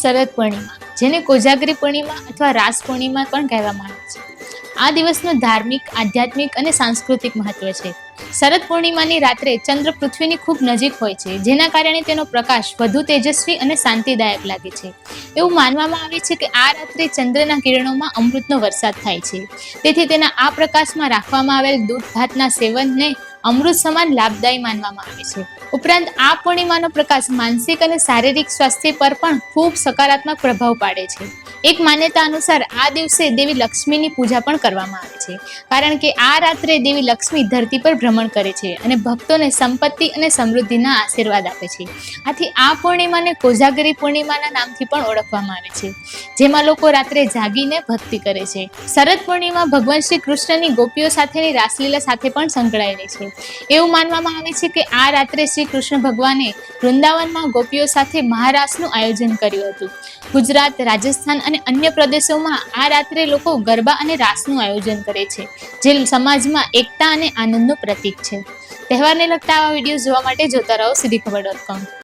શરદ પૂર્ણિમા, જેને કોજાગરી પૂર્ણિમા અથવા રાસ પૂર્ણિમા પણ કહેવામાં આવે છે. આ દિવસનું ધાર્મિક, આધ્યાત્મિક અને સાંસ્કૃતિક મહત્વ છે. શરદ પૂર્ણિમાની રાત્રે ચંદ્ર પૃથ્વીની ખૂબ નજીક હોય છે, જેના કારણે તેનો પ્રકાશ વધુ તેજસ્વી અને શાંતિદાયક લાગે છે. એવું માનવામાં આવે છે કે આ રાત્રે ચંદ્રના કિરણોમાં અમૃતનો વરસાદ થાય છે. તેથી તેના આ પ્રકાશમાં રાખવામાં આવેલ દૂધ ભાતના સેવનને અમૃત સમાન લાભદાયી માનવામાં આવે છે. ઉપરાંત આ પૂર્ણિમાનો પ્રકાશ માનસિક અને શારીરિક સ્વાસ્થ્ય પર પણ ખૂબ સકારાત્મક પ્રભાવ પાડે છે. એક માન્યતા અનુસાર આ દિવસે દેવી લક્ષ્મીની પૂજા પણ કરવામાં આવે છે, કારણ કે આ રાત્રે દેવી લક્ષ્મી ધરતી પર ભ્રમણ કરે છે અને ભક્તોને સંપત્તિ અને સમૃદ્ધિના આશીર્વાદ આપે છે. આથી આ પૂર્ણિમાને કોજાગરી પૂર્ણિમાના નામથી પણ ઓળખવામાં આવે છે, જેમાં લોકો રાત્રે જાગીને ભક્તિ કરે છે. શરદ પૂર્ણિમા ભગવાન શ્રી કૃષ્ણની ગોપીઓ સાથેની રાસલીલા સાથે પણ સંકળાયેલી છે. એવું માનવામાં આવે છે કે આ રાત્રે શ્રી કૃષ્ણ ભગવાને વૃંદાવનમાં ગોપીઓ સાથે મહારાસનું આયોજન કર્યું હતું. ગુજરાત, રાજસ્થાન અને અન્ય પ્રદેશોમાં આ રાત્રે લોકો ગરબા અને રાસનું આયોજન કરે છે, જે સમાજમાં એકતા અને આનંદનું પ્રતીક છે. તહેવારને લગતા આવા વિડીયો જોવા માટે જોતા રહો સીધીખબર.com.